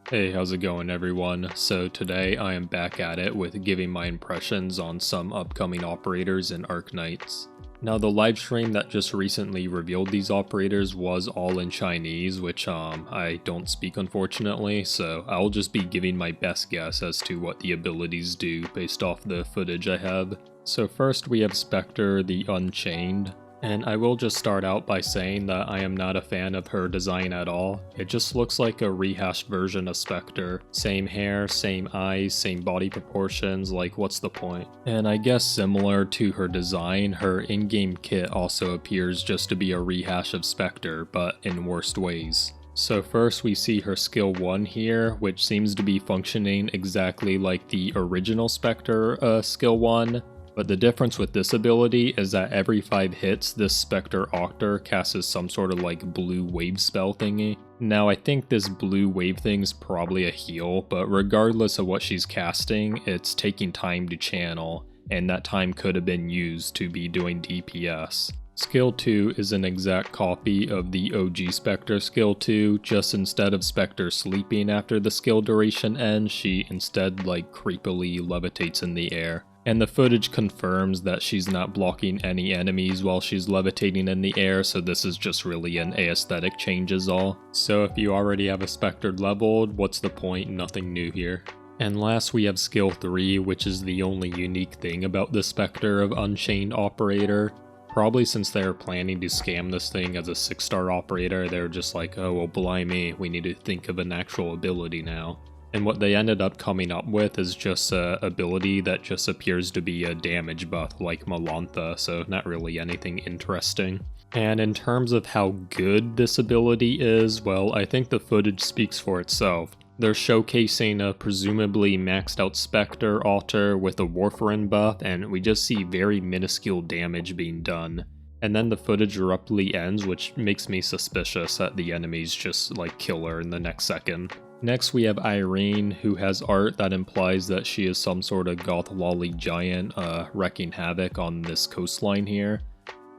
Hey, how's it going everyone? So today I am back at it with giving my impressions on some upcoming operators in ARKNIGHTS. Now the livestream that just recently revealed these operators was all in Chinese, which I don't speak unfortunately, so I'll just be giving my best guess as to what the abilities do based off the footage I have. So first we have Spectre the Unchained. And I will just start out by saying that I am not a fan of her design at all. It just looks like a rehashed version of Spectre. Same hair, same eyes, same body proportions, like what's the point? And I guess similar to her design, her in-game kit also appears just to be a rehash of Spectre, but in worst ways. So first we see her skill 1 here, which seems to be functioning exactly like the original Spectre skill 1. But the difference with this ability is that every 5 hits, this Spectre Octor casts some sort of like blue wave spell thingy. Now I think this blue wave thing's probably a heal, but regardless of what she's casting, it's taking time to channel, and that time could have been used to be doing DPS. Skill 2 is an exact copy of the OG Spectre skill 2, just instead of Spectre sleeping after the skill duration ends, she instead like creepily levitates in the air. And the footage confirms that she's not blocking any enemies while she's levitating in the air, so this is just really an aesthetic change is all. So if you already have a Spectre leveled, what's the point? Nothing new here. And last we have skill 3, which is the only unique thing about the Spectre of Unchained operator. Probably since they're planning to scam this thing as a 6-star operator, they're just like, oh well blimey, we need to think of an actual ability now. And what they ended up coming up with is just a ability that just appears to be a damage buff like Malantha, so not really anything interesting. And in terms of how good this ability is, well, I think the footage speaks for itself. They're showcasing a presumably maxed out Spectre altar with a Warfarin buff, and we just see very minuscule damage being done. And then the footage abruptly ends, which makes me suspicious that the enemies just like kill her in the next second. Next we have Irene, who has art that implies that she is some sort of goth lolly giant wreaking havoc on this coastline here.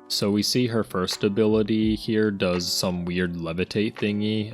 So we see her first ability here does some weird levitate thingy.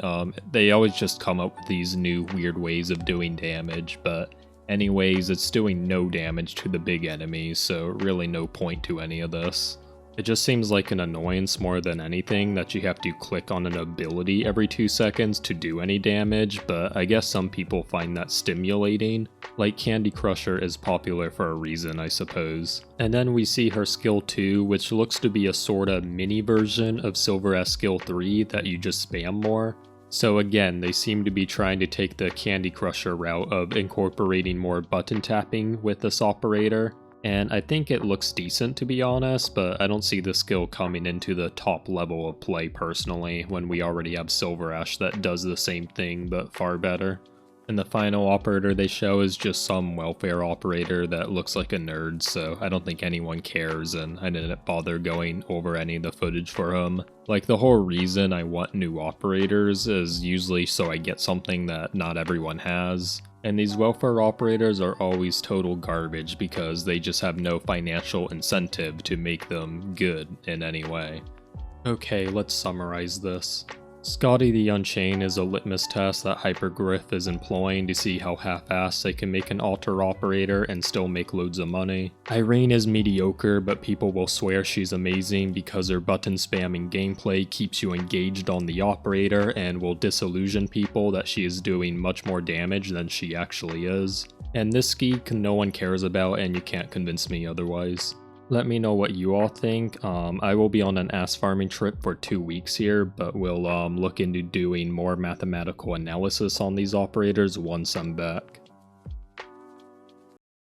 They always just come up with these new weird ways of doing damage, but anyways, it's doing no damage to the big enemies, so really no point to any of this. It just seems like an annoyance more than anything that you have to click on an ability every 2 seconds to do any damage, but I guess some people find that stimulating. Like Candy Crusher is popular for a reason, I suppose. And then we see her skill 2, which looks to be a sorta mini version of Silver S skill 3 that you just spam more. So again, they seem to be trying to take the Candy Crusher route of incorporating more button tapping with this operator. And I think it looks decent to be honest, but I don't see the skill coming into the top level of play personally when we already have Silver Ash that does the same thing but far better. And the final operator they show is just some welfare operator that looks like a nerd, so I don't think anyone cares, and I didn't bother going over any of the footage for him. Like, the whole reason I want new operators is usually so I get something that not everyone has. And these welfare operators are always total garbage because they just have no financial incentive to make them good in any way. Okay, let's summarize this. Scotty the Unchained is a litmus test that Hypergriff is employing to see how half-assed they can make an altar operator and still make loads of money. Irene is mediocre, but people will swear she's amazing because her button spamming gameplay keeps you engaged on the operator and will disillusion people that she is doing much more damage than she actually is. And this geek no one cares about and you can't convince me otherwise. Let me know what you all think. I will be on an ass farming trip for 2 weeks here, but we'll look into doing more mathematical analysis on these operators once I'm back.